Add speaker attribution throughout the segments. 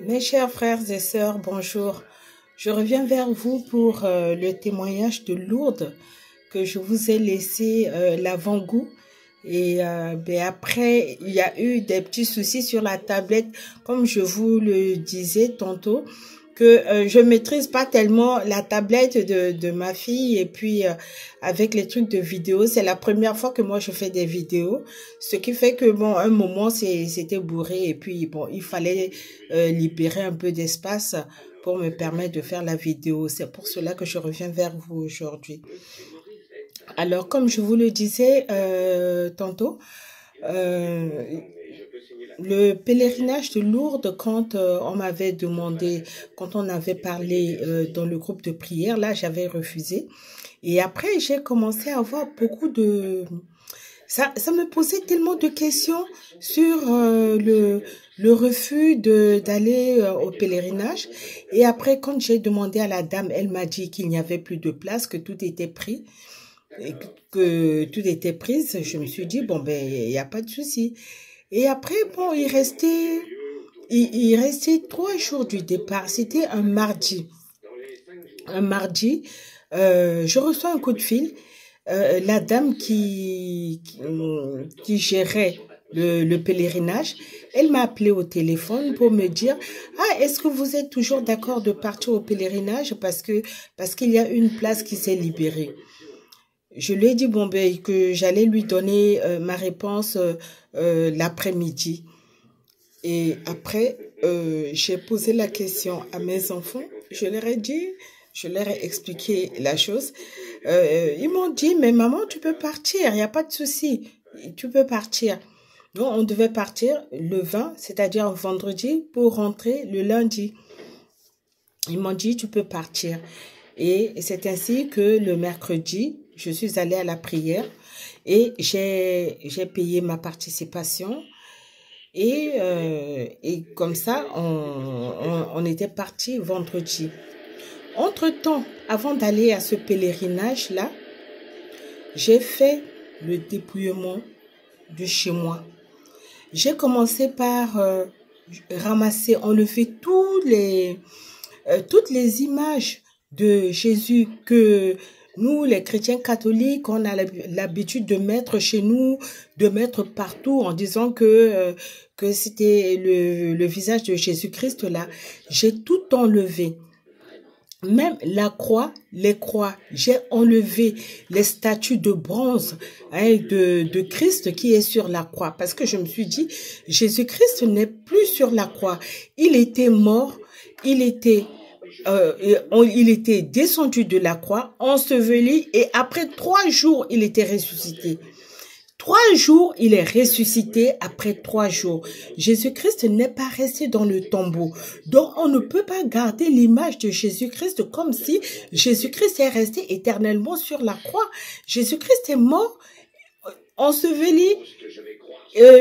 Speaker 1: Mes chers frères et sœurs, bonjour. Je reviens vers vous pour le témoignage de Lourdes que je vous ai laissé l'avant-goût. Et après, il y a eu des petits soucis sur la tablette, comme je vous le disais tantôt, que je maîtrise pas tellement la tablette de ma fille. Et puis, avec les trucs de vidéo, c'est la première fois que moi je fais des vidéos. Ce qui fait que, bon, un moment, c'était bourré. Et puis, bon, il fallait libérer un peu d'espace pour me permettre de faire la vidéo. C'est pour cela que je reviens vers vous aujourd'hui. Alors, comme je vous le disais tantôt, euh, le pèlerinage de Lourdes, quand on m'avait demandé, quand on avait parlé dans le groupe de prière, là, j'avais refusé. Et après, j'ai commencé à avoir beaucoup de... Ça me posait tellement de questions sur le refus d'aller au pèlerinage. Et après, quand j'ai demandé à la dame, elle m'a dit qu'il n'y avait plus de place, que tout était pris. Et que tout était pris, je me suis dit, bon, ben, il n'y a pas de souci. Et après, bon, il restait 3 jours du départ. C'était un mardi. Un mardi, je reçois un coup de fil. La dame qui gérait le pèlerinage, elle m'a appelé au téléphone pour me dire, ah, est-ce que vous êtes toujours d'accord de partir au pèlerinage parce qu'il y a une place qui s'est libérée. Je lui ai dit bon ben que j'allais lui donner ma réponse l'après-midi. Et après, j'ai posé la question à mes enfants. Je leur ai dit, je leur ai expliqué la chose. Ils m'ont dit, mais maman, tu peux partir, il n'y a pas de souci, tu peux partir. Donc, on devait partir le 20, c'est-à-dire vendredi, pour rentrer le lundi. Ils m'ont dit, tu peux partir. Et c'est ainsi que le mercredi, je suis allée à la prière et j'ai payé ma participation. Et comme ça, on était parti vendredi. Entre-temps, avant d'aller à ce pèlerinage-là, j'ai fait le dépouillement de chez moi. J'ai commencé par ramasser, enlever toutes les images de Jésus que nous, les chrétiens catholiques, on a l'habitude de mettre chez nous, de mettre partout en disant que c'était le visage de Jésus-Christ là. J'ai tout enlevé. Même la croix, les croix, j'ai enlevé les statues de bronze de Christ qui est sur la croix. Parce que je me suis dit, Jésus-Christ n'est plus sur la croix. Il était mort, il était descendu de la croix, enseveli, et après 3 jours, il était ressuscité. 3 jours, il est ressuscité après 3 jours. Jésus-Christ n'est pas resté dans le tombeau. Donc, on ne peut pas garder l'image de Jésus-Christ comme si Jésus-Christ est resté éternellement sur la croix. Jésus-Christ est mort, enseveli,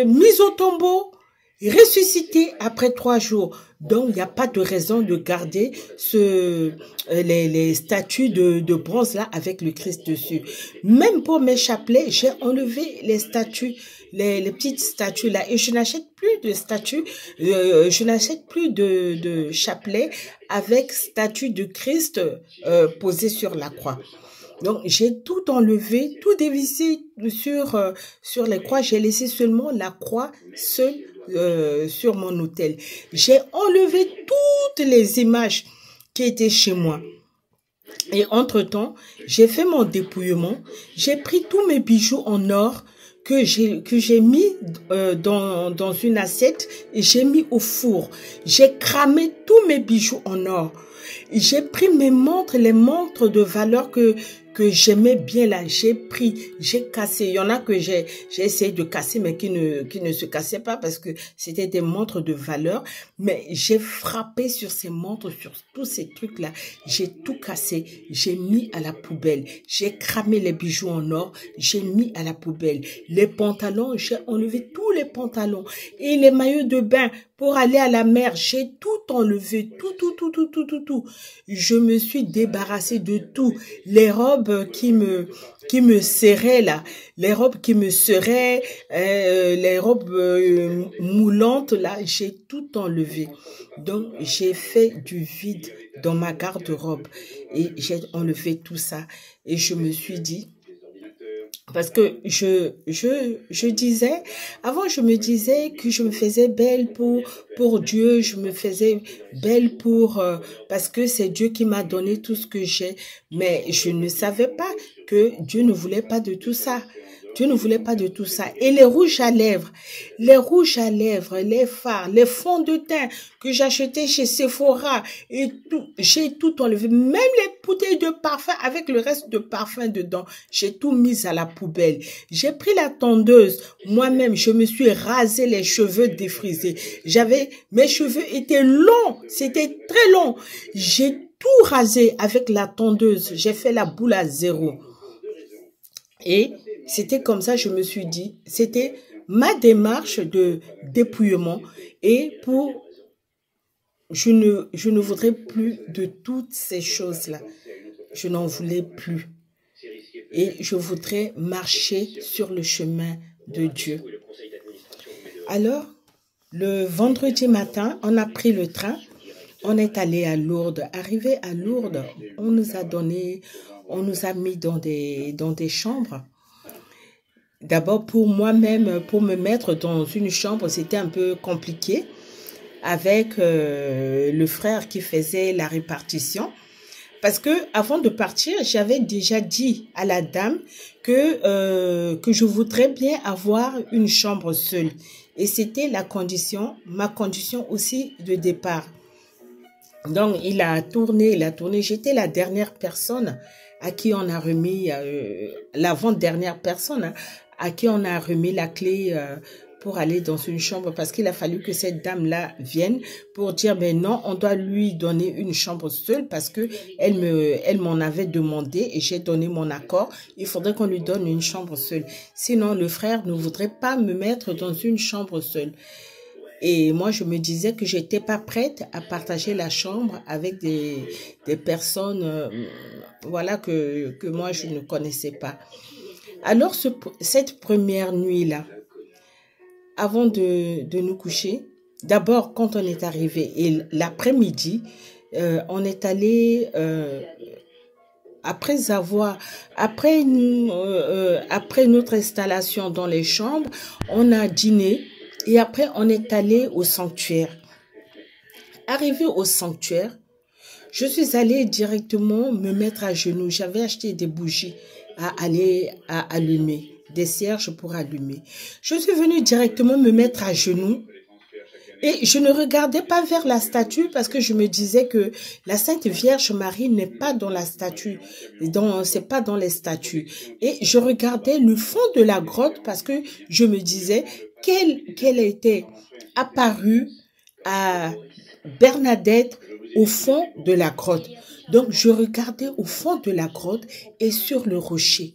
Speaker 1: mis au tombeau, ressuscité après 3 jours. Donc, il n'y a pas de raison de garder les statues de bronze là avec le Christ dessus. Même pour mes chapelets, j'ai enlevé les statues, les petites statues là, et je n'achète plus de statues, je n'achète plus de chapelets avec statue de Christ posée sur la croix. Donc, j'ai tout enlevé, tout dévissé sur les croix. J'ai laissé seulement la croix seule sur mon autel. J'ai enlevé toutes les images qui étaient chez moi. Et entre-temps, j'ai fait mon dépouillement. J'ai pris tous mes bijoux en or que j'ai mis dans une assiette et j'ai mis au four. J'ai cramé tous mes bijoux en or. J'ai pris mes montres, les montres de valeur que j'aimais bien là, j'ai cassé. Il y en a que j'ai essayé de casser, mais qui ne se cassaient pas parce que c'était des montres de valeur. Mais j'ai frappé sur ces montres, sur tous ces trucs-là. J'ai tout cassé. J'ai mis à la poubelle. J'ai cramé les bijoux en or. J'ai mis à la poubelle. Les pantalons, j'ai enlevé tous les pantalons. Et les maillots de bain, pour aller à la mer. J'ai tout enlevé, tout. Je me suis débarrassée de tout. Les robes qui me serraient là, les robes qui me serraient, les robes moulantes là, j'ai tout enlevé. Donc, j'ai fait du vide dans ma garde-robe et j'ai enlevé tout ça. Et je me suis dit, parce que je disais, avant je me disais que je me faisais belle pour Dieu, je me faisais belle parce que c'est Dieu qui m'a donné tout ce que j'ai. Mais je ne savais pas que Dieu ne voulait pas de tout ça. Dieu ne voulait pas de tout ça. Et les rouges à lèvres, les fards, les fonds de teint que j'achetais chez Sephora et tout, j'ai tout enlevé. Même les bouteilles de parfum avec le reste de parfum dedans, j'ai tout mis à la poubelle. J'ai pris la tondeuse. Moi-même, je me suis rasé les cheveux défrisés. Mes cheveux étaient longs. C'était très long. J'ai tout rasé avec la tondeuse. J'ai fait la boule à zéro. Et c'était comme ça, je me suis dit, c'était ma démarche de dépouillement et je ne voudrais plus de toutes ces choses-là. Je n'en voulais plus. Et je voudrais marcher sur le chemin de Dieu. Alors, le vendredi matin, on a pris le train. On est allé à Lourdes. Arrivé à Lourdes, on nous a mis dans des chambres. D'abord, pour moi-même, pour me mettre dans une chambre, c'était un peu compliqué avec le frère qui faisait la répartition. Parce que avant de partir, j'avais déjà dit à la dame que je voudrais bien avoir une chambre seule. Et c'était ma condition aussi de départ. Donc, il a tourné. J'étais la dernière personne à qui on a remis, l'avant-dernière personne, à qui on a remis la clé pour aller dans une chambre parce qu'il a fallu que cette dame-là vienne pour dire mais non, on doit lui donner une chambre seule parce que elle m'en avait demandé et j'ai donné mon accord. Il faudrait qu'on lui donne une chambre seule. Sinon, le frère ne voudrait pas me mettre dans une chambre seule. Et moi, je me disais que j'étais pas prête à partager la chambre avec des personnes, voilà, que moi, je ne connaissais pas. Alors, cette première nuit-là, avant de nous coucher, d'abord, quand on est arrivé, et l'après-midi, on est allé, après notre installation dans les chambres, on a dîné et après, on est allé au sanctuaire. Arrivé au sanctuaire, je suis allée directement me mettre à genoux. J'avais acheté des bougies à allumer, des cierges pour allumer. Je suis venue directement me mettre à genoux et je ne regardais pas vers la statue parce que je me disais que la Sainte Vierge Marie n'est pas dans la statue, c'est pas dans les statues. Et je regardais le fond de la grotte parce que je me disais qu'elle était apparue à Bernadette au fond de la grotte. Donc, je regardais au fond de la grotte et sur le rocher.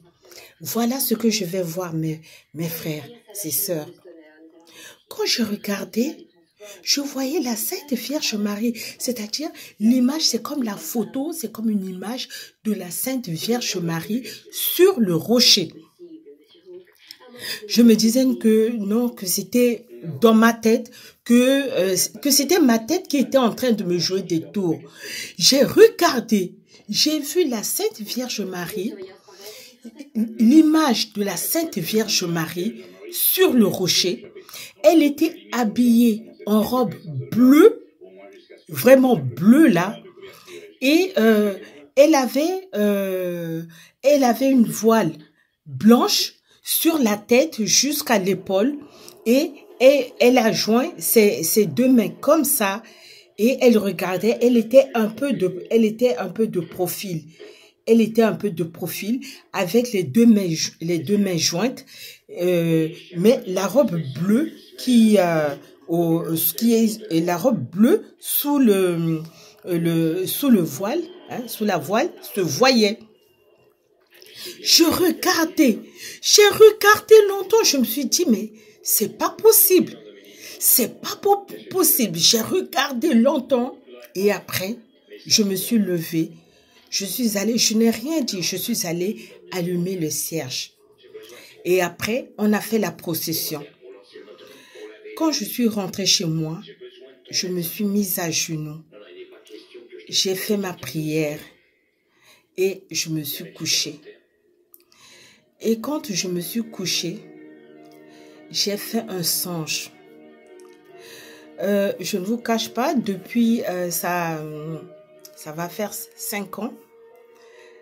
Speaker 1: Voilà ce que je vais voir, mes frères et sœurs. Quand je regardais, je voyais la Sainte Vierge Marie, c'est-à-dire l'image, c'est comme la photo, c'est comme une image de la Sainte Vierge Marie sur le rocher. Je me disais que non, que c'était dans ma tête, que c'était ma tête qui était en train de me jouer des tours. J'ai regardé, j'ai vu la Sainte Vierge Marie, l'image de la Sainte Vierge Marie sur le rocher. Elle était habillée en robe bleue, vraiment bleue là, et elle avait une voile blanche sur la tête jusqu'à l'épaule et elle a joint ses deux mains comme ça et elle regardait, elle était un peu de profil. Elle était un peu de profil avec les deux mains jointes, mais la robe bleue qui est la robe bleue sous le voile, hein, sous la voile, se voyait. J'ai regardé longtemps, je me suis dit, mais c'est pas possible. C'est pas possible. J'ai regardé longtemps et après, je me suis levée. Je suis allée, je n'ai rien dit, je suis allée allumer le cierge. Et après, on a fait la procession. Quand je suis rentrée chez moi, je me suis mise à genoux. J'ai fait ma prière et je me suis couchée. Et quand je me suis couchée, j'ai fait un songe. Je ne vous cache pas, depuis ça va faire 5 ans.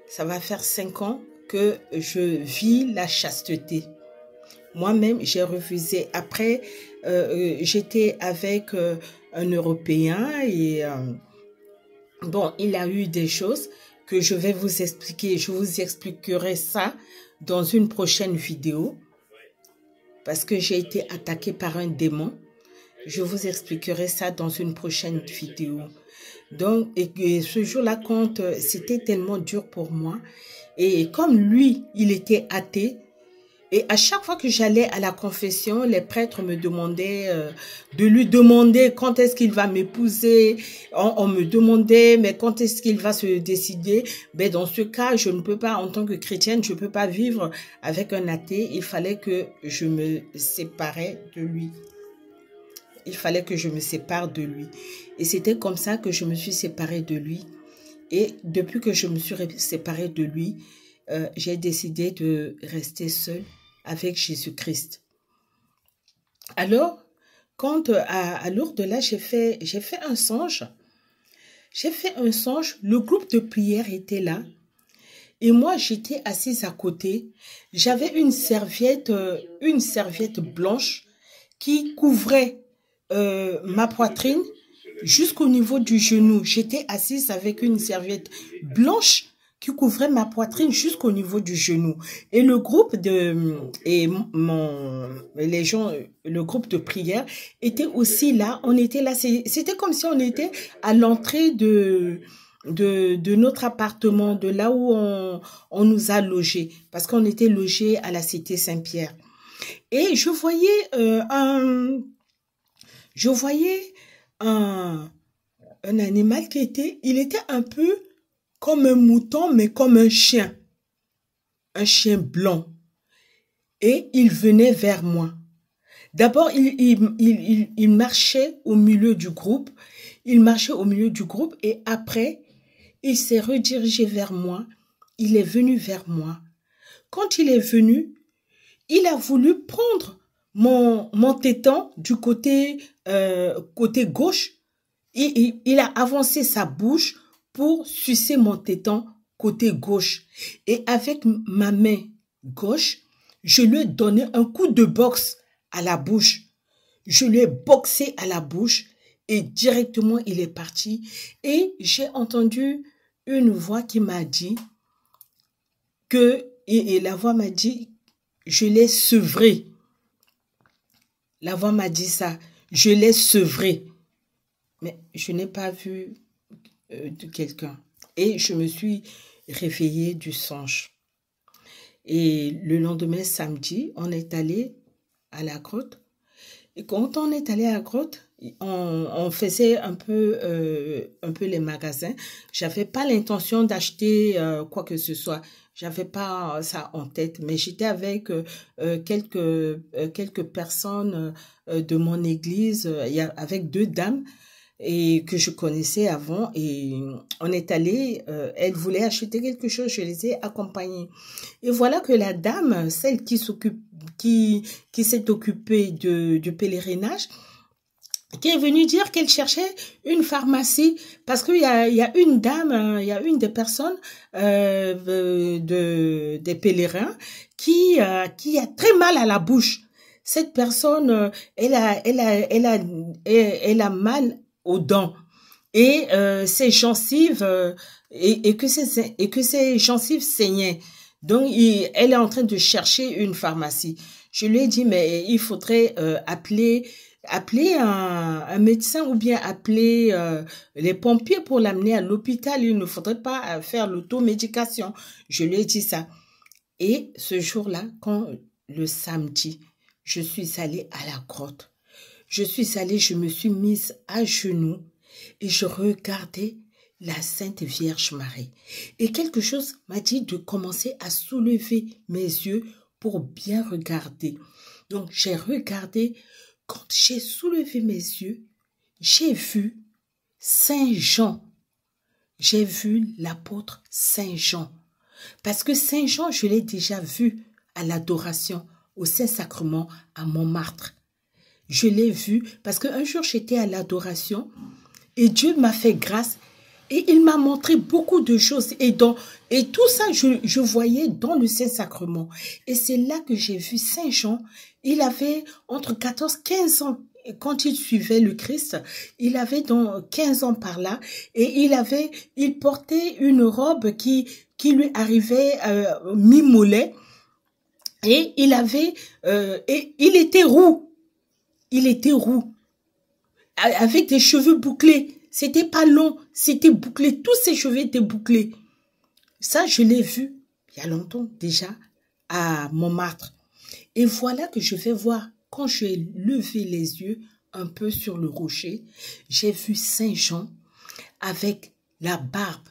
Speaker 1: Ça va faire 5 ans que je vis la chasteté. Moi-même, j'ai refusé. Après, j'étais avec un Européen et bon, il a eu des choses que je vais vous expliquer. Je vous expliquerai ça dans une prochaine vidéo parce que j'ai été attaquée par un démon. Je vous expliquerai ça dans une prochaine vidéo. Donc, et ce jour-là, quand c'était tellement dur pour moi, et comme lui, il était athée, et à chaque fois que j'allais à la confession, les prêtres me demandaient de lui demander quand est-ce qu'il va m'épouser. On me demandait, mais quand est-ce qu'il va se décider? Ben, dans ce cas, je ne peux pas, en tant que chrétienne, je ne peux pas vivre avec un athée. Il fallait que je me séparais de lui. Il fallait que je me sépare de lui. Et c'était comme ça que je me suis séparée de lui. Et depuis que je me suis séparée de lui, j'ai décidé de rester seule avec Jésus-Christ. Alors, quand à Lourdes, là, j'ai fait un songe. J'ai fait un songe. Le groupe de prière était là. Et moi, j'étais assise à côté. J'avais une serviette blanche qui couvrait ma poitrine jusqu'au niveau du genou. J'étais assise avec une serviette blanche qui couvrait ma poitrine jusqu'au niveau du genou. Et le groupe le groupe de prière était aussi là. On était là. C'était comme si on était à l'entrée de notre appartement, de là où on nous a logés, parce qu'on était logés à la cité Saint-Pierre. Et je voyais un animal il était un peu comme un mouton, mais comme un chien blanc. Et il venait vers moi. D'abord, il marchait au milieu du groupe. Et après, il s'est redirigé vers moi. Il est venu vers moi. Quand il est venu, il a voulu prendre mon téton du côté gauche. Il a avancé sa bouche pour sucer mon téton côté gauche. Et avec ma main gauche, je lui ai donné un coup de boxe à la bouche. Je lui ai boxé à la bouche et directement il est parti. Et j'ai entendu une voix qui m'a dit et la voix m'a dit, je l'ai sevré. La voix m'a dit ça, je l'ai sevré. Mais je n'ai pas vu de quelqu'un. Et je me suis réveillée du songe. Et le lendemain, samedi, on est allé à la grotte. Et quand on est allé à la grotte, on faisait un peu les magasins. J'avais pas l'intention d'acheter quoi que ce soit. J'avais pas ça en tête, mais j'étais avec quelques personnes de mon église, avec 2 dames et que je connaissais avant, et on est allé, elles voulaient acheter quelque chose, je les ai accompagnées. Et voilà que la dame, celle qui s'est occupée du pèlerinage, qui est venue dire qu'elle cherchait une pharmacie parce qu'il y a une dame, il y a une des personnes des pèlerins qui a très mal à la bouche. Cette personne, elle a mal aux dents et ses gencives et que ses gencives saignaient. Donc elle est en train de chercher une pharmacie. Je lui ai dit mais il faudrait appeler un médecin ou bien appeler les pompiers pour l'amener à l'hôpital. Il ne faudrait pas faire l'automédication. Je lui ai dit ça. Et ce jour-là, le samedi, je suis allée à la grotte. je suis allée, je me suis mise à genoux et je regardais la Sainte Vierge Marie. Et quelque chose m'a dit de commencer à soulever mes yeux pour bien regarder. Donc j'ai regardé, quand j'ai soulevé mes yeux, j'ai vu Saint Jean. J'ai vu l'apôtre Saint Jean. Parce que Saint Jean, je l'ai déjà vu à l'adoration, au Saint-Sacrement, à Montmartre. Je l'ai vu parce qu'un jour, j'étais à l'adoration et Dieu m'a fait grâce et il m'a montré beaucoup de choses. Et tout ça, je voyais dans le Saint-Sacrement. Et c'est là que j'ai vu Saint Jean. Il avait entre 14 et 15 ans. Quand il suivait le Christ, il avait donc 15 ans par là. Et il portait une robe qui lui arrivait mi-mollet. Et il était roux. Il était roux. Avec des cheveux bouclés. C'était pas long, c'était bouclé. Tous ses cheveux étaient bouclés. Ça, je l'ai vu il y a longtemps déjà à Montmartre. Et voilà que je vais voir, quand j'ai levé les yeux un peu sur le rocher, j'ai vu Saint Jean avec la barbe,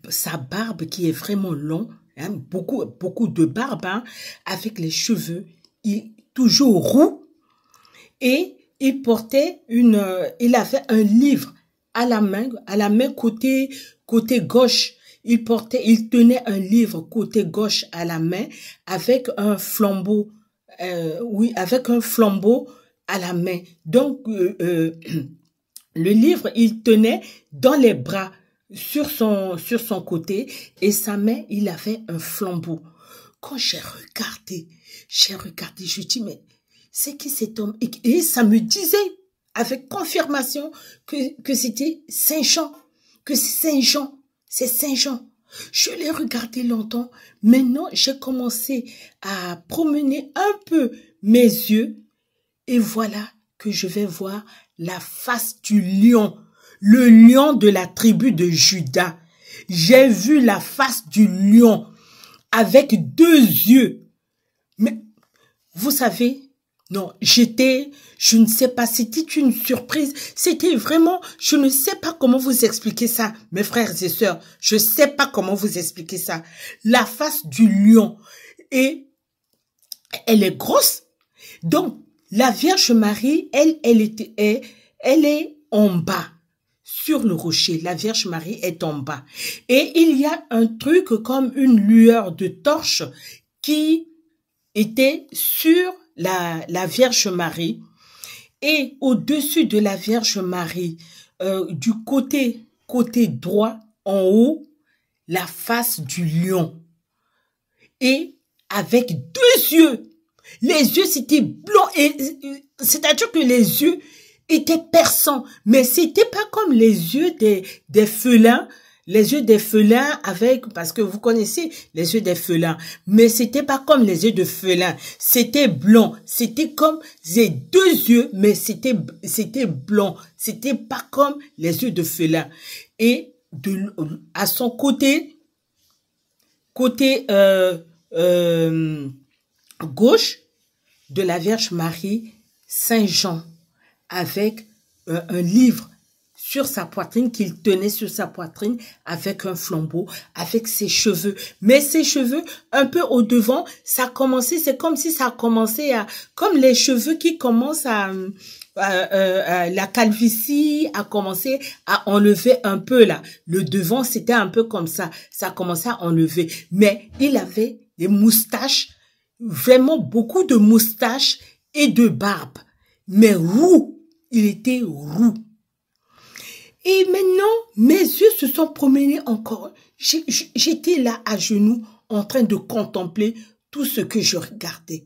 Speaker 1: sa barbe qui est vraiment longue, hein, beaucoup de barbe, hein, avec les cheveux, toujours roux, et il portait il avait un livre à la main côté gauche. Il tenait un livre côté gauche à la main avec un flambeau, avec un flambeau à la main. Donc, le livre, il tenait dans les bras sur son côté et sa main, il avait un flambeau. Quand j'ai regardé, je dis, mais c'est qui cet homme? Et ça me disait avec confirmation que c'était Saint Jean, que c'est Saint Jean. Je l'ai regardé longtemps. Maintenant, j'ai commencé à promener un peu mes yeux et voilà que je vais voir la face du lion, le lion de la tribu de Juda. J'ai vu la face du lion avec 2 yeux. Mais vous savez, non, je ne sais pas, c'était une surprise, c'était vraiment, je ne sais pas comment vous expliquer ça, mes frères et sœurs, je ne sais pas comment vous expliquer ça. La face du lion, et elle est grosse, donc la Vierge Marie, elle est en bas, sur le rocher, la Vierge Marie est en bas, et il y a un truc comme une lueur de torche qui était sur la Vierge Marie et au-dessus de la Vierge Marie, du côté droit, en haut, la face du lion. Et avec 2 yeux, les yeux c'était blanc, c'est-à-dire que les yeux étaient perçants, mais c'était pas comme les yeux des félins. Les yeux des félins parce que vous connaissez les yeux des félins, mais c'était pas comme les yeux de félin, c'était blanc, c'était comme les 2 yeux, mais c'était blanc, c'était pas comme les yeux de félin. Et à son côté gauche de la Vierge Marie, Saint Jean, avec un livre sur sa poitrine, qu'il tenait sur sa poitrine avec un flambeau, avec ses cheveux. Mais ses cheveux, un peu au devant, c'est comme si ça commençait comme les cheveux qui commencent la calvitie a commencé à enlever un peu là. Le devant, c'était un peu comme ça. Ça commençait à enlever. Mais il avait des moustaches, vraiment beaucoup de moustaches et de barbe. Mais roux, il était roux. Et maintenant, mes yeux se sont promenés encore. J'étais là à genoux en train de contempler tout ce que je regardais.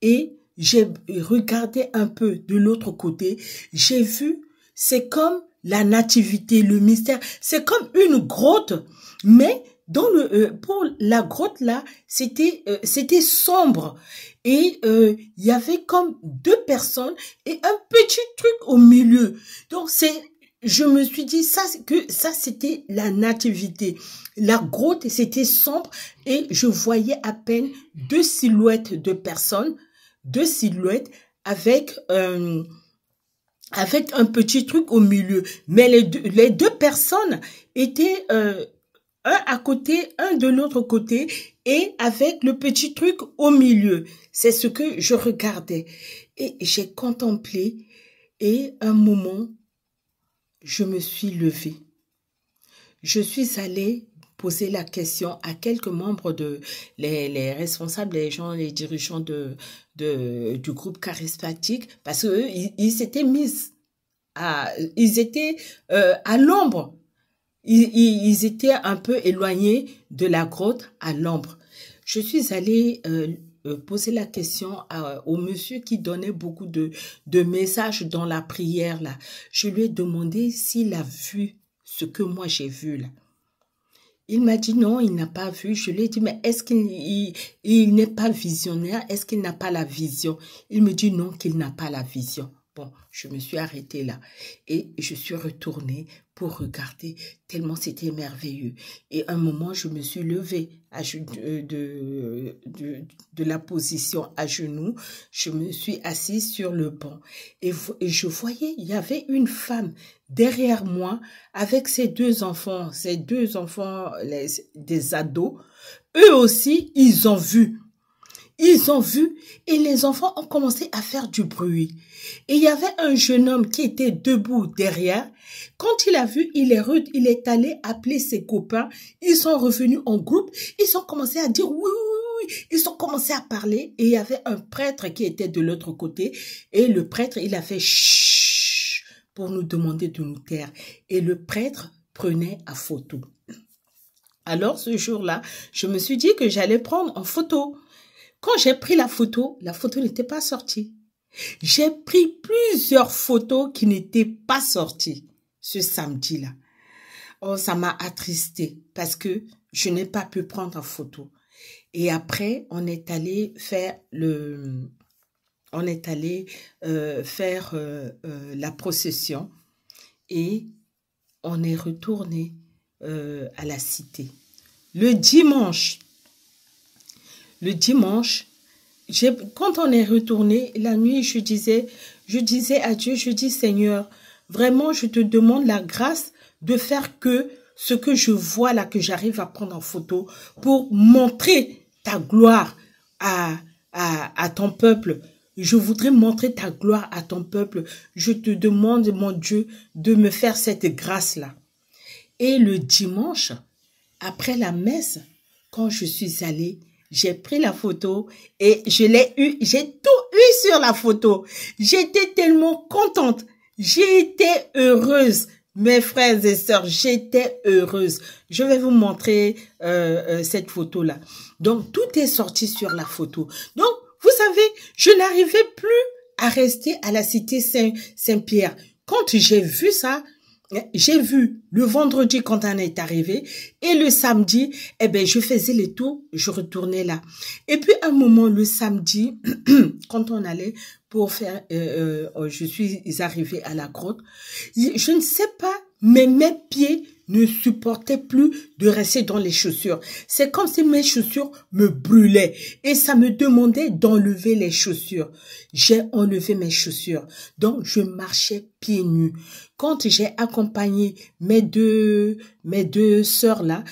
Speaker 1: Et j'ai regardé un peu de l'autre côté. J'ai vu, c'est comme la nativité, le mystère. C'est comme une grotte, mais pour la grotte là, c'était sombre. Et il y avait comme 2 personnes et un petit truc au milieu. Donc je me suis dit ça c'était la nativité. La grotte, c'était sombre et je voyais à peine 2 silhouettes de personnes, 2 silhouettes avec avec un petit truc au milieu. Mais les deux personnes étaient un à côté, un de l'autre côté, et avec le petit truc au milieu. C'est ce que je regardais. Et j'ai contemplé, et un moment, je me suis levée. Je suis allée poser la question à quelques membres les responsables, les gens, les dirigeants du groupe charismatique, parce qu'eux, ils s'étaient mis ils étaient à l'ombre. Ils étaient un peu éloignés de la grotte à l'ombre. Je suis allée poser la question au monsieur qui donnait beaucoup de messages dans la prière là. Je lui ai demandé s'il a vu ce que moi j'ai vu là. Il m'a dit non, il n'a pas vu. Je lui ai dit, mais est-ce qu'il n'est pas visionnaire? Est-ce qu'il n'a pas la vision? Il me dit non, qu'il n'a pas la vision. Bon, je me suis arrêtée là et je suis retournée pour regarder tellement c'était merveilleux. Et un moment, je me suis levée de la position à genoux. Je me suis assise sur le banc et je voyais, il y avait une femme derrière moi avec ses deux enfants, des ados. Eux aussi, ils ont vu. Ils ont vu et les enfants ont commencé à faire du bruit. Et il y avait un jeune homme qui était debout derrière. Quand il a vu, il est allé appeler ses copains. Ils sont revenus en groupe. Ils ont commencé à dire oui, oui, oui. Ils ont commencé à parler. Et il y avait un prêtre qui était de l'autre côté. Et le prêtre, il a fait chut pour nous demander de nous taire. Et le prêtre prenait à photo. Alors ce jour-là, je me suis dit que j'allais prendre en photo. Quand j'ai pris la photo n'était pas sortie. J'ai pris plusieurs photos qui n'étaient pas sorties ce samedi-là. Oh, ça m'a attristée parce que je n'ai pas pu prendre en photo. Et après, on est allé faire la procession et on est retourné à la cité. Le dimanche, quand on est retourné, la nuit, je disais à Dieu, je dis Seigneur, vraiment, je te demande la grâce de faire que ce que je vois là, que j'arrive à prendre en photo pour montrer ta gloire à ton peuple. Je voudrais montrer ta gloire à ton peuple. Je te demande, mon Dieu, de me faire cette grâce-là. Et le dimanche, après la messe, quand je suis allée, j'ai pris la photo et j'ai tout eu sur la photo. J'étais tellement contente. J'étais heureuse. Mes frères et sœurs, j'étais heureuse. Je vais vous montrer cette photo-là. Donc, tout est sorti sur la photo. Donc, vous savez, je n'arrivais plus à rester à la cité Saint-Pierre. Quand j'ai vu ça, j'ai vu le vendredi quand on est arrivé et le samedi, eh ben, je faisais les tours, je retournais là. Et puis, un moment, le samedi, quand on allait pour faire, je suis arrivée à la grotte, je ne sais pas, mais mes pieds ne supportaient plus de rester dans les chaussures. C'est comme si mes chaussures me brûlaient et ça me demandait d'enlever les chaussures. J'ai enlevé mes chaussures. Donc, je marchais pieds nus. Quand j'ai accompagné mes deux sœurs là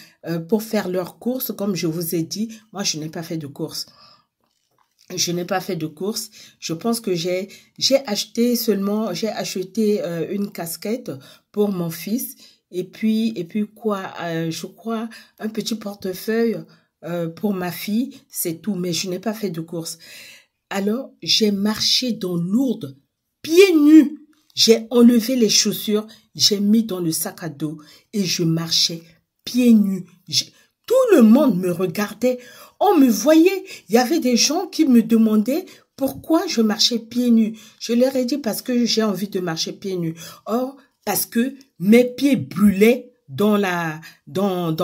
Speaker 1: pour faire leurs courses, comme je vous ai dit, moi, je n'ai pas fait de courses. Je n'ai pas fait de courses. Je pense que j'ai acheté une casquette pour mon fils et puis quoi, je crois un petit portefeuille pour ma fille, c'est tout, mais je n'ai pas fait de courses. Alors, j'ai marché dans Lourdes, pieds nus. J'ai enlevé les chaussures, j'ai mis dans le sac à dos et je marchais pieds nus. Tout le monde me regardait. On me voyait. Il y avait des gens qui me demandaient pourquoi je marchais pieds nus. Je leur ai dit parce que j'ai envie de marcher pieds nus. Or, parce que mes pieds brûlaient dans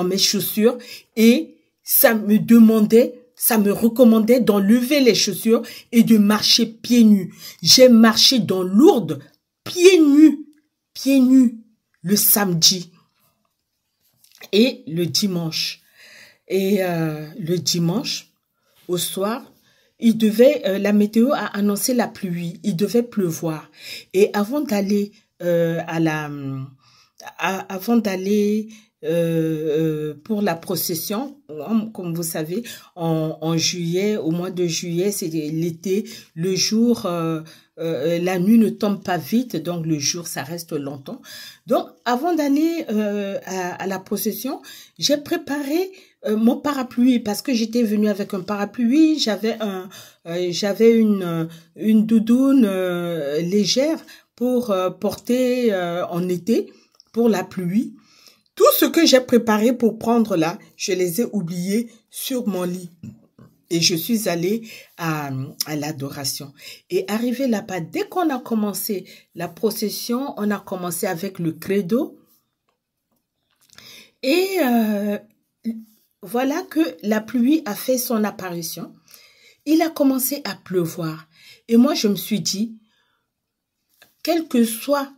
Speaker 1: mes chaussures et ça me recommandait d'enlever les chaussures et de marcher pieds nus. J'ai marché dans Lourdes, pieds nus, le samedi et le dimanche. Et le dimanche, au soir, la météo a annoncé la pluie, il devait pleuvoir. Et avant d'aller avant d'aller pour la procession, comme vous savez, en juillet, au mois de juillet, c'est l'été, le jour, la nuit ne tombe pas vite, donc le jour, ça reste longtemps. Donc, avant d'aller à la procession, j'ai préparé mon parapluie parce que j'étais venue avec un parapluie, j'avais une doudoune légère pour porter en été pour la pluie. Tout ce que j'ai préparé pour prendre là, je les ai oubliés sur mon lit. Et je suis allée à l'adoration. Et arrivé là-bas, dès qu'on a commencé la procession, on a commencé avec le credo. Et voilà que la pluie a fait son apparition. Il a commencé à pleuvoir. Et moi, je me suis dit, quelle que soit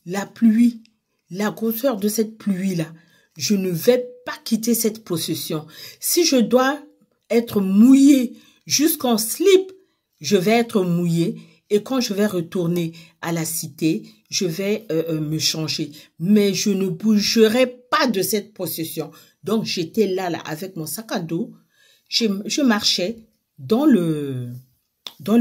Speaker 1: la pluie, la grosseur de cette pluie-là, je ne vais pas quitter cette procession. Si je dois être mouillée jusqu'en slip, je vais être mouillée. Et quand je vais retourner à la cité, je vais me changer. Mais je ne bougerai pas de cette procession. Donc, j'étais là, avec mon sac à dos. Je marchais dans le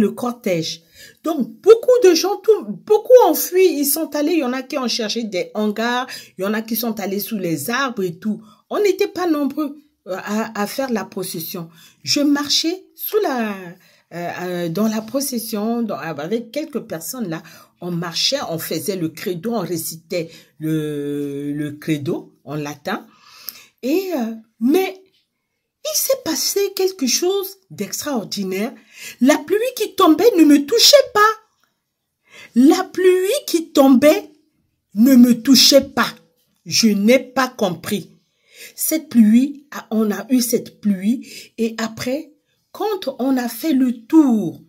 Speaker 1: cortège. Donc, beaucoup de gens, beaucoup ont fui, ils sont allés, il y en a qui ont cherché des hangars, il y en a qui sont allés sous les arbres et tout. On n'était pas nombreux à faire la procession. Je marchais dans la procession, avec quelques personnes là, on marchait, on faisait le credo, on récitait le credo en latin. Mais il s'est passé quelque chose d'extraordinaire. La pluie qui tombait ne me touchait pas. La pluie qui tombait ne me touchait pas. Je n'ai pas compris. Cette pluie, on a eu cette pluie et après, quand on a fait le tour,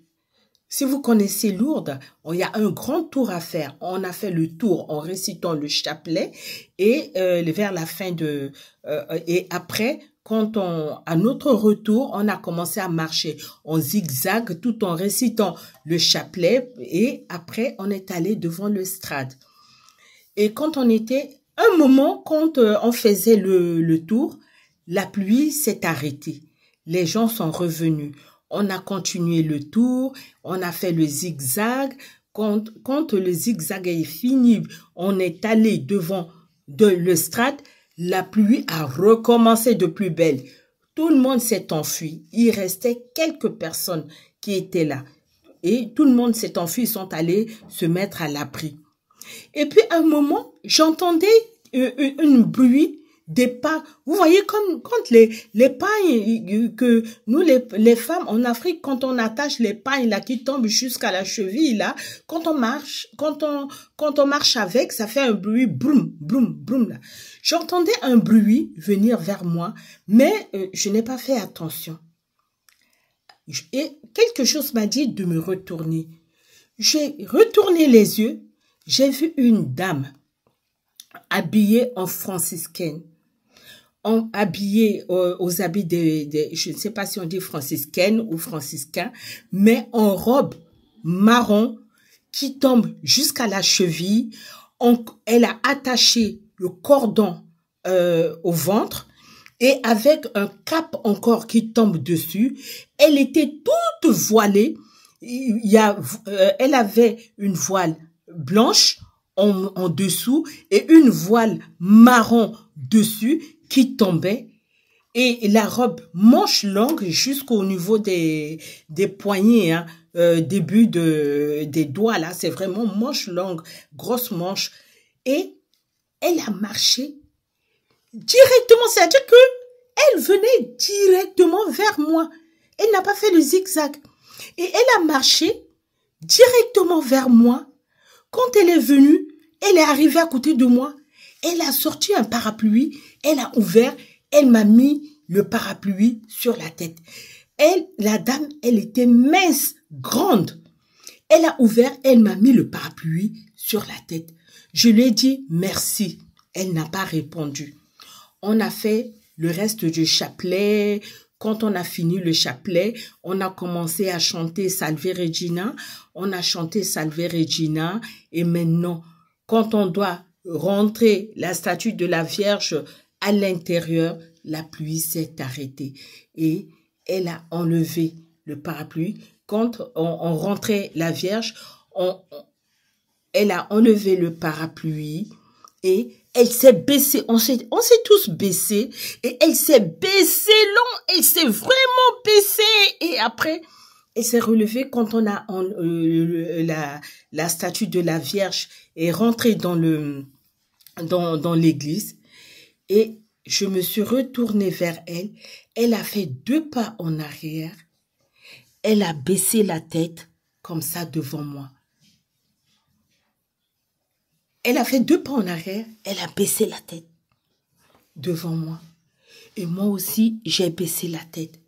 Speaker 1: si vous connaissez Lourdes, il y a un grand tour à faire. On a fait le tour en récitant le chapelet et vers la fin et après, à notre retour, on a commencé à marcher en zigzag tout en récitant le chapelet et après, on est allé devant le strade. Et quand on faisait le tour, la pluie s'est arrêtée. Les gens sont revenus. On a continué le tour, on a fait le zigzag. Quand le zigzag est fini, on est allé devant le strade. La pluie a recommencé de plus belle. Tout le monde s'est enfui. Il restait quelques personnes qui étaient là. Et tout le monde s'est enfui, ils sont allés se mettre à l'abri. Et puis à un moment, j'entendais un bruit des pas. Vous voyez comme quand les pailles que nous les femmes en Afrique, quand on attache les pailles là qui tombent jusqu'à la cheville là, quand on marche avec, ça fait un bruit broum broum broum là. J'entendais un bruit venir vers moi, mais je n'ai pas fait attention. Et quelque chose m'a dit de me retourner. J'ai retourné les yeux, j'ai vu une dame habillée en franciscaine. Habillée aux habits je ne sais pas si on dit franciscaine ou franciscain, mais en robe marron qui tombe jusqu'à la cheville. Elle a attaché le cordon au ventre et avec un cap encore qui tombe dessus. Elle était toute voilée. Elle avait une voile blanche en dessous et une voile marron dessus qui tombait et la robe manche longue jusqu'au niveau des poignets, hein, début des doigts là, c'est vraiment manche longue, grosse manche et elle a marché directement, c'est-à-dire que elle venait directement vers moi. Elle n'a pas fait le zigzag et elle a marché directement vers moi. Quand elle est venue, elle est arrivée à côté de moi. Elle a sorti un parapluie, elle a ouvert, elle m'a mis le parapluie sur la tête. La dame, elle était mince, grande. Elle a ouvert, elle m'a mis le parapluie sur la tête. Je lui ai dit merci. Elle n'a pas répondu. On a fait le reste du chapelet, quand on a fini le chapelet, on a commencé à chanter Salve Regina. On a chanté Salve Regina. Et maintenant, quand on doit rentrer la statue de la Vierge à l'intérieur, la pluie s'est arrêtée. Et elle a enlevé le parapluie. Quand on rentrait la Vierge, elle a enlevé le parapluie et elle s'est baissée. On s'est tous baissés et elle s'est baissée long. Elle s'est vraiment baissée. Et après, elle s'est relevée quand on a la statue de la Vierge est rentrée dans l'église. Et je me suis retournée vers elle. Elle a fait 2 pas en arrière. Elle a baissé la tête comme ça devant moi. Elle a fait 2 pas en arrière. Elle a baissé la tête devant moi. Et moi aussi, j'ai baissé la tête.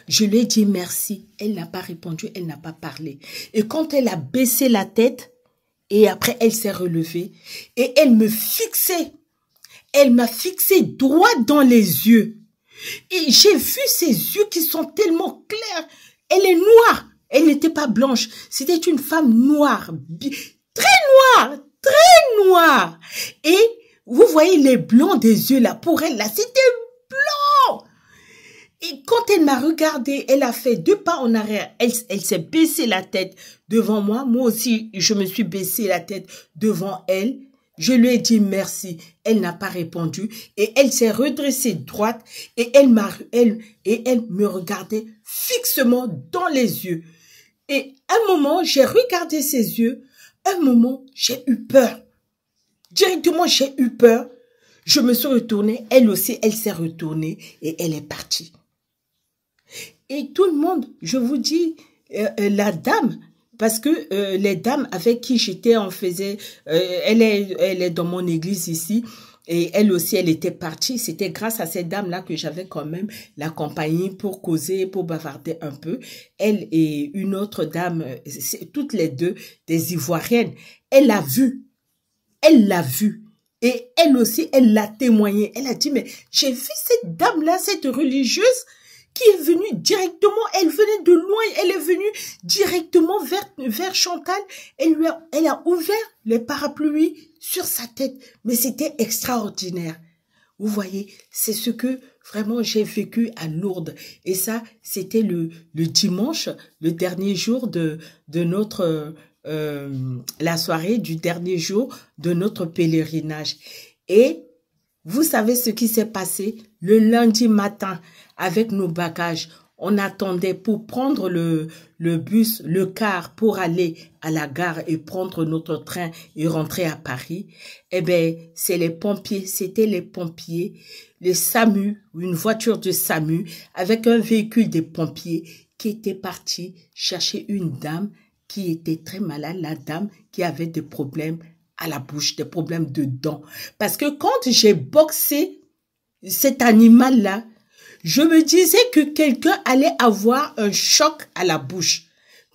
Speaker 1: Je lui ai dit merci. Elle n'a pas répondu, elle n'a pas parlé. Et quand elle a baissé la tête, et après elle s'est relevée, et elle me fixait. Elle m'a fixé droit dans les yeux. Et j'ai vu ses yeux qui sont tellement clairs. Elle est noire. Elle n'était pas blanche. C'était une femme noire. Très noire. Très noire. Et vous voyez les blancs des yeux là. Pour elle là, c'était blanc. Et quand elle m'a regardé, elle a fait 2 pas en arrière. Elle s'est baissé la tête devant moi. Moi aussi, je me suis baissé la tête devant elle. Je lui ai dit merci. Elle n'a pas répondu et elle s'est redressée droite et elle me regardait fixement dans les yeux. Et un moment, j'ai regardé ses yeux. Un moment, j'ai eu peur. Directement, j'ai eu peur. Je me suis retournée. Elle aussi, elle s'est retournée et elle est partie. Et tout le monde, je vous dis, la dame, parce que les dames avec qui j'étais, on faisait, elle est dans mon église ici, et elle aussi, elle était partie. C'était grâce à cette dame-là que j'avais quand même la compagnie pour causer, pour bavarder un peu. Elle et une autre dame, toutes les deux, des Ivoiriennes, elle l'a vue. Elle l'a vue. Et elle aussi, elle l'a témoigné. Elle a dit, mais j'ai vu cette dame-là, cette religieuse, qui est venue directement, elle venait de loin, elle est venue directement vers Chantal. Elle a ouvert les parapluies sur sa tête. Mais c'était extraordinaire. Vous voyez, c'est ce que vraiment j'ai vécu à Lourdes. Et ça, c'était le dimanche, le dernier jour de notre, la soirée du dernier jour de notre pèlerinage. Et vous savez ce qui s'est passé le lundi matin avec nos bagages. On attendait pour prendre le bus, le car pour aller à la gare et prendre notre train et rentrer à Paris. Eh bien, c'est les pompiers, c'était les pompiers, les SAMU, une voiture de SAMU avec un véhicule des pompiers qui était parti chercher une dame qui était très malade, la dame qui avait des problèmes à la bouche, des problèmes de dents. Parce que quand j'ai boxé cet animal-là, je me disais que quelqu'un allait avoir un choc à la bouche.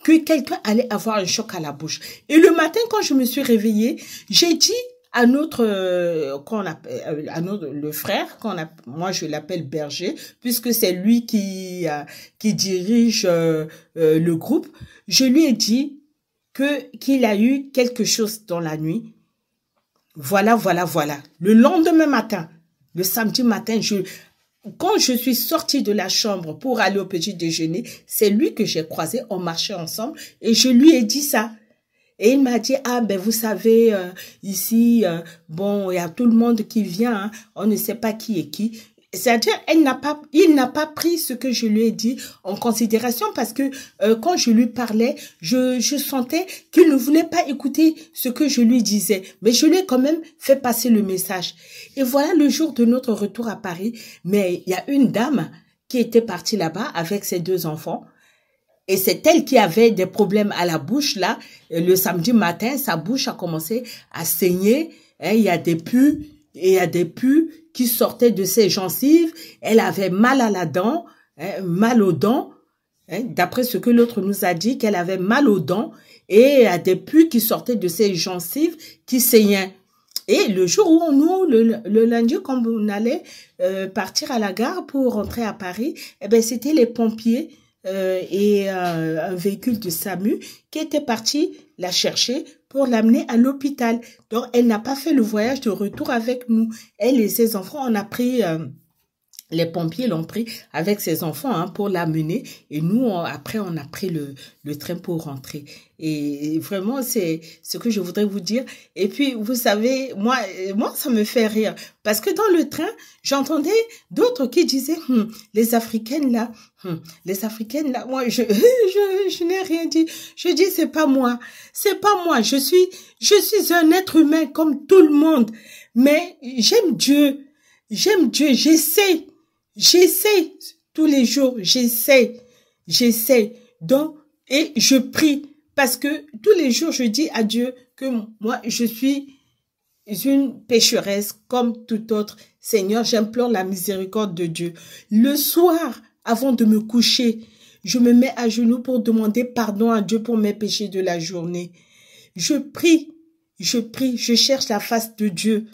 Speaker 1: Que quelqu'un allait avoir un choc à la bouche. Et le matin, quand je me suis réveillée, j'ai dit à notre, le frère, moi je l'appelle Berger, puisque c'est lui qui dirige le groupe. Je lui ai dit qu'il a eu quelque chose dans la nuit. Voilà. Le lendemain matin, le samedi matin, quand je suis sortie de la chambre pour aller au petit déjeuner, c'est lui que j'ai croisé, on marchait ensemble et je lui ai dit ça. Et il m'a dit, ah ben vous savez, ici, bon, il y a tout le monde qui vient, hein, on ne sait pas qui est qui. C'est-à-dire, il n'a pas pris ce que je lui ai dit en considération parce que quand je lui parlais, je sentais qu'il ne voulait pas écouter ce que je lui disais. Mais je lui ai quand même fait passer le message. Et voilà le jour de notre retour à Paris. Mais il y a une dame qui était partie là-bas avec ses 2 enfants. Et c'est elle qui avait des problèmes à la bouche là. Le samedi matin, sa bouche a commencé à saigner. Hein, il y a des pus. Et il y a des pus qui sortaient de ses gencives. Elle avait mal à la dent, hein, mal aux dents. Hein, d'après ce que l'autre nous a dit, qu'elle avait mal aux dents. Et il y a des pus qui sortaient de ses gencives qui saignaient. Et le jour où le lundi, quand on allait partir à la gare pour rentrer à Paris, eh ben, c'était les pompiers et un véhicule de SAMU qui était parti la chercher pour l'amener à l'hôpital. Donc, elle n'a pas fait le voyage de retour avec nous. Elle et ses enfants, on a pris... les pompiers l'ont pris avec ses enfants hein, pour l'amener et nous, après, on a pris le train pour rentrer. Et vraiment, c'est ce que je voudrais vous dire. Et puis, vous savez, moi, ça me fait rire parce que dans le train, j'entendais d'autres qui disaient les Africaines là, moi, je n'ai rien dit. Je dis, c'est pas moi. Je suis un être humain comme tout le monde. Mais j'aime Dieu, j'essaie tous les jours, j'essaie. Donc, et je prie parce que tous les jours, je dis à Dieu que moi, je suis une pécheresse comme tout autre. Seigneur, j'implore la miséricorde de Dieu. Le soir, avant de me coucher, je me mets à genoux pour demander pardon à Dieu pour mes péchés de la journée. Je prie, je cherche la face de Dieu.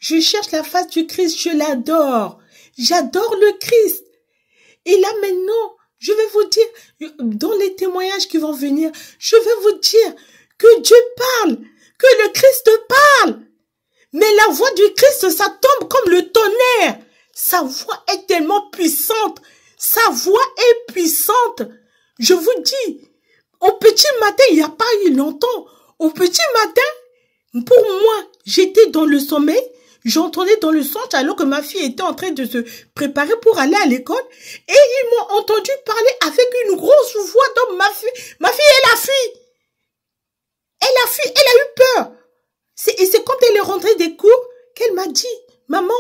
Speaker 1: Je cherche la face du Christ, je l'adore. J'adore le Christ. Et là maintenant, je vais vous dire, dans les témoignages qui vont venir, je vais vous dire que Dieu parle, que le Christ parle. Mais la voix du Christ, ça tombe comme le tonnerre. Sa voix est tellement puissante. Sa voix est puissante. Je vous dis, au petit matin, il n'y a pas eu longtemps. Au petit matin, pour moi, j'étais dans le sommeil. J'entendais dans le songe alors que ma fille était en train de se préparer pour aller à l'école. Et ils m'ont entendu parler avec une grosse voix. Donc ma fille, elle a fui. Elle a eu peur. Et c'est quand elle est rentrée des cours qu'elle m'a dit, maman,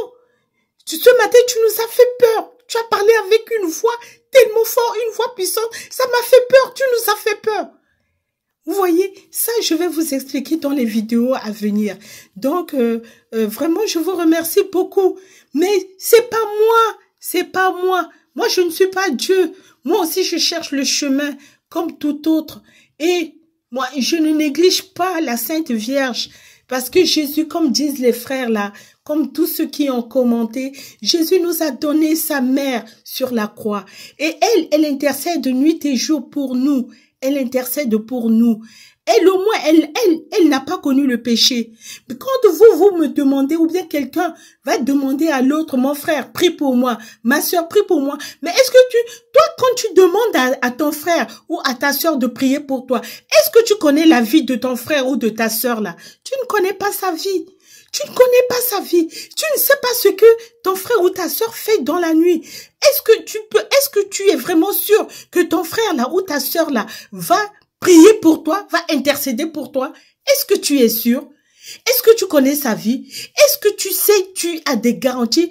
Speaker 1: ce matin tu nous as fait peur. Tu as parlé avec une voix tellement forte, une voix puissante. Ça m'a fait peur, tu nous as fait peur. Vous voyez, ça, je vais vous expliquer dans les vidéos à venir. Donc, vraiment, je vous remercie beaucoup. Mais c'est pas moi. Moi, je ne suis pas Dieu. Moi aussi, je cherche le chemin comme tout autre. Et moi, je ne néglige pas la Sainte Vierge. Parce que Jésus, comme disent les frères là, comme tous ceux qui ont commenté, Jésus nous a donné sa mère sur la croix. Et elle intercède nuit et jour pour nous. Elle intercède pour nous. Elle, au moins, elle n'a pas connu le péché. Mais quand vous me demandez, ou bien quelqu'un va demander à l'autre, mon frère, prie pour moi, ma soeur, prie pour moi. Mais est-ce que toi, quand tu demandes à ton frère ou à ta soeur de prier pour toi, est-ce que tu connais la vie de ton frère ou de ta soeur là? Tu ne connais pas sa vie. Tu ne connais pas sa vie. Tu ne sais pas ce que ton frère ou ta soeur fait dans la nuit. Est-ce que tu es vraiment sûr que ton frère là ou ta soeur là va prier pour toi, va intercéder pour toi? Est-ce que tu es sûr? Est-ce que tu connais sa vie? Est-ce que tu sais, tu as des garanties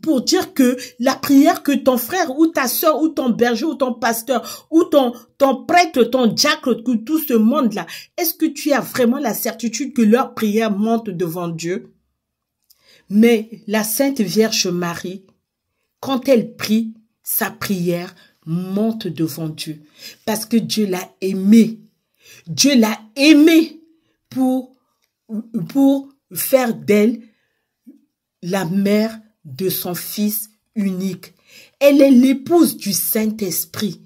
Speaker 1: pour dire que la prière que ton frère ou ta soeur ou ton berger ou ton pasteur ou ton prêtre, ton diacre, que tout ce monde-là, est-ce que tu as vraiment la certitude que leur prière monte devant Dieu? Mais la Sainte Vierge Marie, quand elle prie, sa prière monte devant Dieu. Parce que Dieu l'a aimée. Dieu l'a aimée pour faire d'elle la mère de son fils unique. Elle est l'épouse du Saint-Esprit.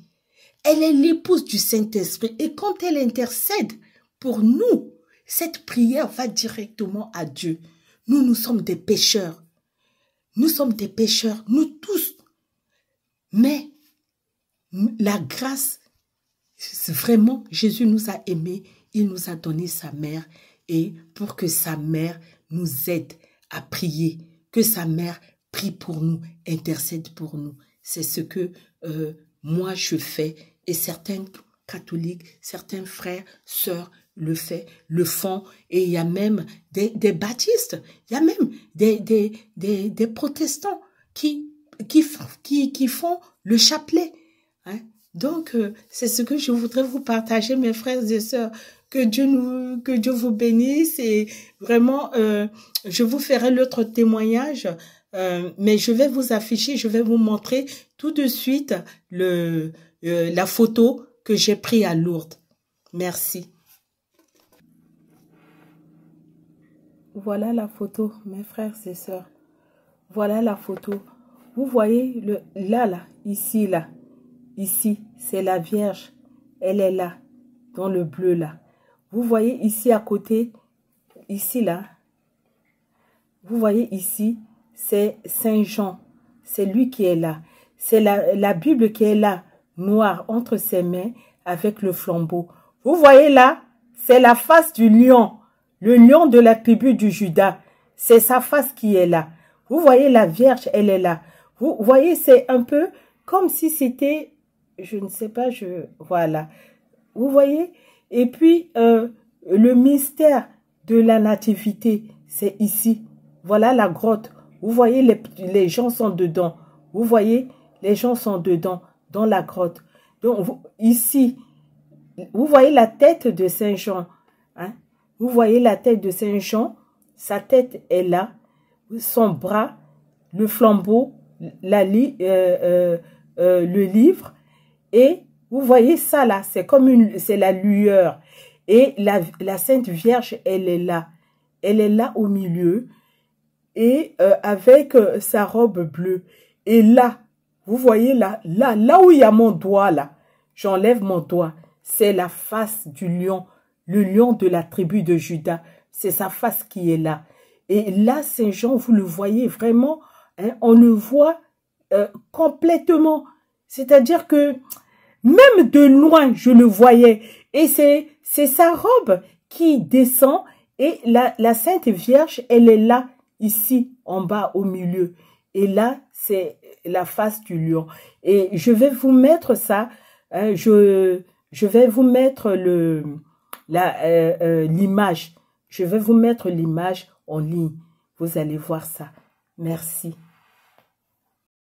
Speaker 1: Elle est l'épouse du Saint-Esprit. Et quand elle intercède pour nous, cette prière va directement à Dieu. Nous sommes des pécheurs. Nous sommes des pécheurs, nous tous. Mais la grâce, vraiment, Jésus nous a aimés. Il nous a donné sa mère. Et pour que sa mère nous aide à prier, que sa mère prie pour nous, intercède pour nous. C'est ce que moi je fais et certains catholiques, certains frères, sœurs le font. Et il y a même des baptistes, il y a même des protestants qui font le chapelet. Hein? Donc, c'est ce que je voudrais vous partager, mes frères et sœurs. Que Dieu vous bénisse et vraiment, je vous ferai l'autre témoignage, mais je vais vous afficher, je vais vous montrer tout de suite la photo que j'ai prise à Lourdes. Merci. voilà la photo, mes frères et sœurs. Voilà la photo. Vous voyez, là, ici, c'est la Vierge. Elle est là, dans le bleu, là. Vous voyez ici à côté, ici, là. Vous voyez ici, c'est Saint Jean. C'est lui qui est là. C'est la Bible qui est là, noire, entre ses mains, avec le flambeau. Vous voyez là, c'est la face du lion. Le lion de la tribu du Juda. C'est sa face qui est là. Vous voyez la Vierge, elle est là. Vous voyez, c'est un peu comme si c'était, je ne sais pas, voilà. Vous voyez? Et puis, le mystère de la nativité, c'est ici. Voilà la grotte. Vous voyez, les gens sont dedans. Vous voyez, les gens sont dedans, dans la grotte. Donc, ici, vous voyez la tête de Saint Jean. Hein? Vous voyez la tête de Saint Jean. Sa tête est là. Son bras, le flambeau, le livre. Et vous voyez ça là, c'est la lueur. Et la Sainte Vierge, elle est là. Elle est là au milieu. Et avec sa robe bleue. Et là, vous voyez là où il y a mon doigt là, j'enlève mon doigt. C'est la face du lion, le lion de la tribu de Juda. C'est sa face qui est là. Et là, Saint Jean, vous le voyez vraiment, hein, on le voit complètement. C'est-à-dire que même de loin, je le voyais. Et c'est sa robe qui descend. Et la Sainte Vierge, elle est là, ici, en bas, au milieu. Et là, c'est la face du lion. Et je vais vous mettre ça. Hein, je vais vous mettre l'image. Je vais vous mettre l'image en ligne. Vous allez voir ça. Merci.